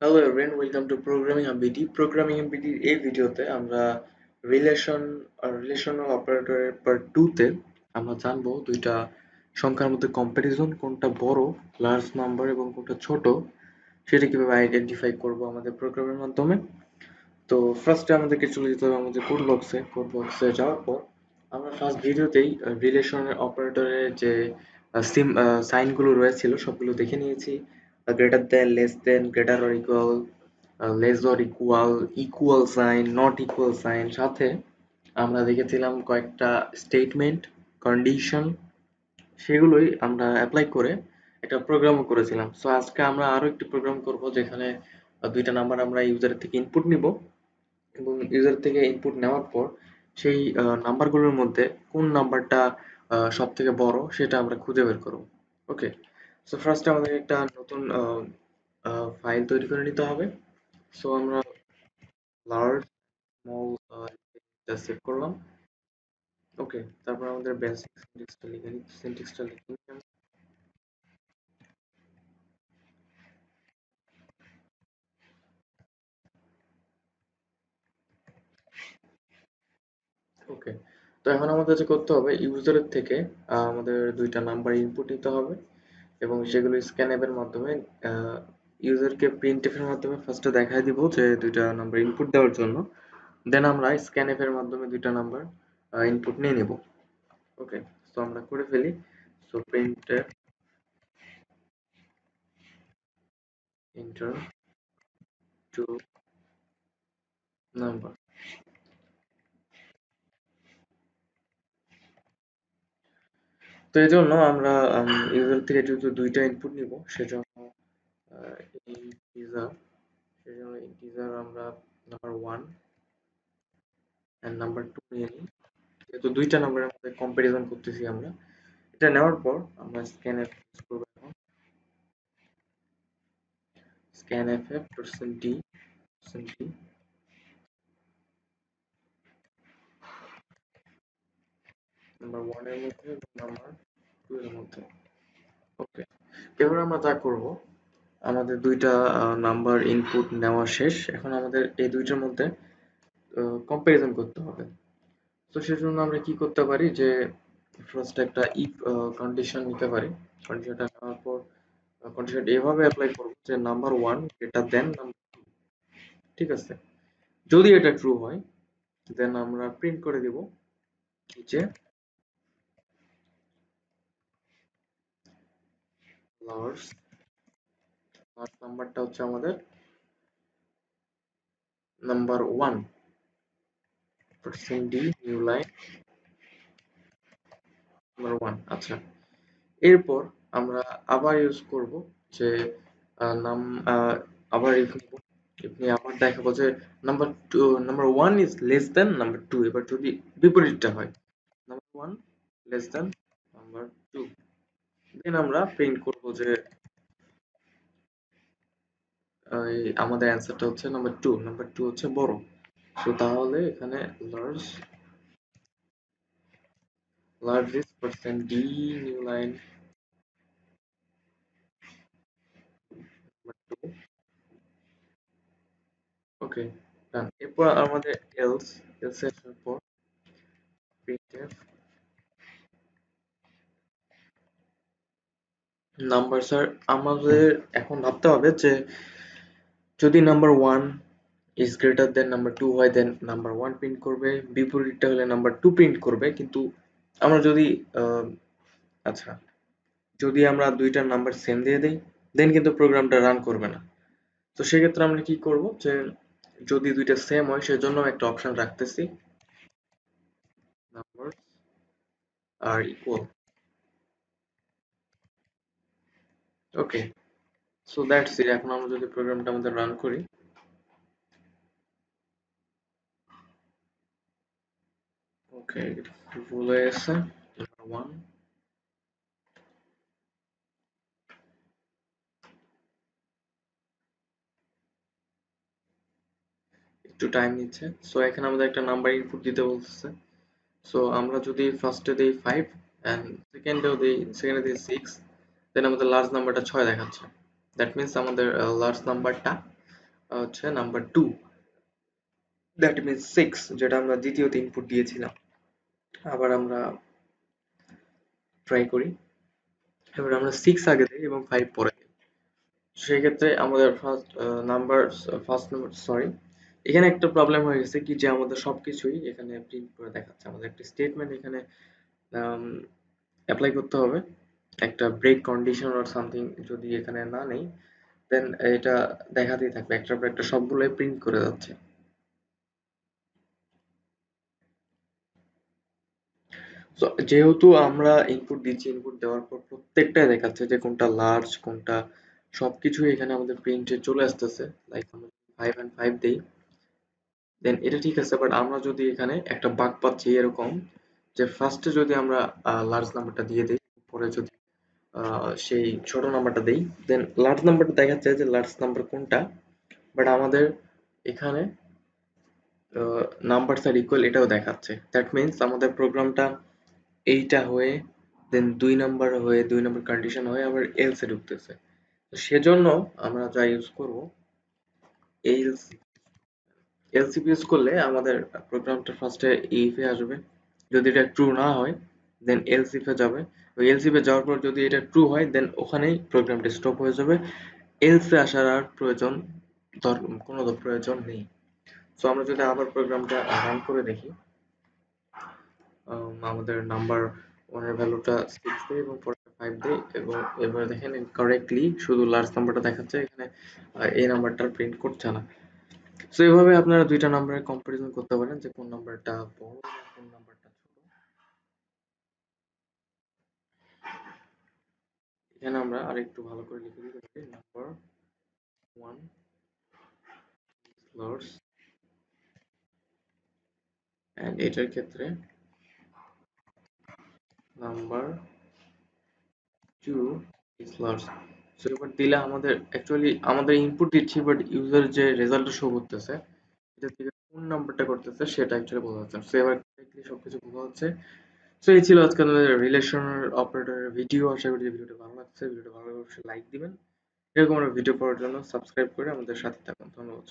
Hello everyone, welcome to programming MBT. Programming এমবিটির এই ভিডিওতে আমরা রিলেশনাল অপারেটরের পার্ট 2 তে আমরা জানবো দুইটা সংখ্যার মধ্যে কম্প্যারিজন, কোনটা বড় লার্জ নাম্বার এবং কোনটা ছোট, সেটা কিভাবে আইডেন্টিফাই করব আমাদের প্রোগ্রামের মাধ্যমে। তো ফার্স্টে আমাদেরকে চলে যেতে হবে আমাদের কোড বক্সে যাওয়ার পর আমরা ফার্স্ট ভিডিওতেই রিলেশনাল অপারেটরের যে সাইনগুলো রয়েছিল সবগুলো দেখে নিয়েছি। Greater than, less than, greater or equal, less or equal, equal sign, not equal sign, সাথে আমরা দেখেছিলাম কয়েকটা স্টেটমেন্ট, কন্ডিশন, সেগুলোই আমরা অ্যাপ্লাই করে একটা প্রোগ্রামও করেছিলাম। সো আজকে আমরা আরো একটি প্রোগ্রাম করব যেখানে দুইটা নাম্বার আমরা ইউজারের থেকে ইনপুট নিব এবং ইউজার থেকে ইনপুট নেওয়ার পর সেই নাম্বারগুলোর মধ্যে কোন নাম্বারটা সব থেকে বড় সেটা আমরা খুঁজে বের করব। ওকে, সো ফার্স্ট আমাদের একটা নতুন ফাইল তৈরি করে নিতে হবে। সো আমরা লার্জ স্মল সেভ করলাম। ওকে, তারপর আমাদের বেসিক সিনট্যাক্সটা লিখে নিলাম। ওকে, তো এখন আমাদের যে করতে হবে, ইউজারের থেকে আমাদের দুইটা নাম্বার ইনপুট নিতে হবে এবং সেগুলো স্ক্যানএপ এর মাধ্যমে ইউজারকে প্রিন্টএফ এর মাধ্যমে ফার্স্টে দেখায় দিব যে দুইটা নাম্বার ইনপুট দেওয়ার জন্য। দেন আমরা স্ক্যানএফ এর মাধ্যমে দুইটা নাম্বার ইনপুট নিয়ে নিব। ওকে, তো আমরা করে ফেলি। So printf enter two number. তো এই জন্য আমরা ইউজার থেকে যেহেতু দুইটা ইনপুট নিব সেজন্য ইন্টিজার সেজন্য ইন্টিজার আমরা নাম্বার 1 এন্ড নাম্বার 2 নিয়ে নিই। যেহেতু দুইটা নাম্বারের মধ্যে কম্পারিজন করতেছি আমরা, এটা নেওয়ার পর আমরা স্ক্যানএফ ইউজ করব। এখন স্ক্যানএফ %d নাম্বার 1 এর মধ্যে এবং নাম্বার 2 এর মধ্যে। ওকে, এবার আমরা যা করব, আমাদের দুইটা নাম্বার ইনপুট নেওয়া শেষ। এখন আমাদের এই দুইটার মধ্যে কম্পারিজন করতে হবে। তো সেজন্য আমরা কি করতে পারি যে ফার্স্ট একটা ইফ কন্ডিশন নিতে পারি। কন্ডিশনটা নেওয়ার পর কন্ডিশনটা এভাবে অ্যাপ্লাই করব যে নাম্বার 1 গ্রেটার দেন নাম্বার, ঠিক আছে? যদি এটা ট্রু হয় দেন আমরা প্রিন্ট করে দিব যে লার্জ লার্জ নাম্বারটা হচ্ছে আমাদের number 1 %d new line number 1। আচ্ছা, এরপর আমরা আবার ইউজ করব যে আহ, নাম আহ, আবার if নিব। if নিয়ে আবার দেখাবো যে number 1 is less than number 2। এবার যদি বিপরীতটা হয়, নাম্বার 1 লেস দেন নাম্বার 2, দেন আমরা প্রিন্ট করব যে আমাদের অ্যান্সারটা হচ্ছে নাম্বার 2, নাম্বার 2 হচ্ছে বড়। সো তাহলে এখানে large large is %d new line number 2। ওকে, ডান। এরপর আমাদের এলস এলস এর পর printf নাম্বার। স্যার, আমাদের এখন ভাবতে হবে যে যদি number 1 is greater than number 2 হয় দেন নাম্বার 1 প্রিন্ট করবে, বিপরীতটা হলে নাম্বার 2 প্রিন্ট করবে। কিন্তু আমরা যদি আহ, আচ্ছা, যদি আমরা দুইটার নাম্বার সেম দিয়ে দেই দেন কিন্তু প্রোগ্রামটা রান করবে না। তো সেক্ষেত্রে আমরা কি করব যে যদি দুইটা সেম হয় সেজন্য একটা অপশন রাখতেছি, নাম্বার আর equal. Okay, so that's it. এখন আমরা যদি প্রোগ্রামটা আমাদের রান করি, ওকে, ভুল হয়ে গেছে। নাম্বার 1 একটু টাইম নিচ্ছে। সো এখানে আমাদের একটা নাম্বার ইনপুট দিতে বলতেছে। সো আমরা যদি ফার্স্টে দিই 5 এন্ড সেকেন্ডে দিই 6, দেন আমাদের লার্জ নাম্বারটা 6 দেখাচ্ছে। দ্যাট মিন্স আমাদের লার্জ নাম্বারটা হচ্ছে নাম্বার 2, দ্যাট মিন্স 6, যেটা আমরা দ্বিতীয়তে ইনপুট দিয়েছিলাম। আবার আমরা ট্রাই করি। এবার আমরা 6 আগে দিই এবং 5 পরে দিই। সেক্ষেত্রে আমাদের ফার্স্ট নাম্বার, সরি, এখানে একটা প্রবলেম হয়ে গেছে কি, যে আমাদের সবকিছুই এখানে প্রিন্ট করে দেখাচ্ছে। আমাদের একটা স্টেটমেন্ট এখানে অ্যাপ্লাই করতে হবে, একটা ব্রেক কন্ডিশন অর সামথিং যদি এখানে না নেই, দেন এটা দেখাতেই থাকবে একটার পর একটা, সবগুলোই প্রিন্ট করে যাচ্ছে। তো যেহেতু আমরা ইনপুট দিচ্ছি, ইনপুট দেওয়ার পর প্রত্যেকটাই দেখাচ্ছে যে কোনটা লার্জ কোনটা, সবকিছুই এখানে আমাদের প্রিন্টে চলে আসতেছে। লাইক আমরা 5 দেই, দেন এটা ঠিক আছে। বাট আমরা যদি এখানে একটা বাগ পাচ্ছি এরকম, যে ফার্স্টে যদি আমরা লার্জ নাম্বারটা দিয়ে দিই, পরে যদি সেই ছোট নাম্বারটা দেই, দেন লার্জ নাম্বারটা দেখাচ্ছে যে লার্জ নাম্বার কোনটা, বাট আমাদের এখানে নাম্বারস আর ইকুয়াল এটাও দেখাচ্ছে। দ্যাট মিন্স আমাদের প্রোগ্রামটা এইটা হয়ে, দেন 2 নাম্বার হয়ে, 2 নাম্বার কন্ডিশন হয়ে আবার এলসে ঢুকতেছে। তো সেজন্য আমরা যা ইউজ করব, এলস, এলসিপি ইউজ করলে আমাদের প্রোগ্রামটা ফার্স্টে ইফে আসবে। যদি এটা ট্রু না হয়, দেন এলসিফে যাবে। ওই এলসিফে যাওয়ার পর যদি এটা ট্রু হয়, দেন ওখানেই প্রোগ্রামটা স্টপ হয়ে যাবে। এলসে আসার আর কোনো প্রয়োজন নেই। সো আমরা যদি আবার প্রোগ্রামটা রান করে দেখি, আমাদের নাম্বার ওয়ানের ভ্যালুটা 6 দেয় এবং পরে 5 দেয়, এবং এবার দেখেন কারেক্টলি শুধু লার্জ নাম্বারটা দেখাচ্ছে এখানে, এই নাম্বারটা প্রিন্ট করছে না। সো এভাবে আপনারা দুইটা নাম্বারের কম্পারিজন করতে পারেন যে কোন নাম্বারটা বড় বা কোন নাম্বারটা ছোট। এখানে আমরা আরেকটু ভালো করে লিখে দিতে পারি, নাম্বার 1 লার্জ, এন্ড এটার ক্ষেত্রে নাম্বার 2 ইজ লার্জ। সো এবার দিলে আমাদের অ্যাকচুয়ালি আমাদের ইনপুট দিচ্ছি, বাট ইউজার যে রেজাল্টটা শো করতেছে এটা থেকে কোন নাম্বারটা করতেছে সেটা অ্যাকচুয়ালি বোঝা যাচ্ছে না। সো এবার correctly সবকিছু বোঝা যাচ্ছে। সো এই ছিল আজকে আমাদের রিলেশনাল অপারেটরের ভিডিও। আশা করি যে ভিডিওটা ভালো লাগছে। ভিডিওটা ভালো লাগলে অবশ্যই লাইক দিবেন। এরকম আমরা ভিডিও পাওয়ার জন্য সাবস্ক্রাইব করে আমাদের সাথে থাকুন। ধন্যবাদ।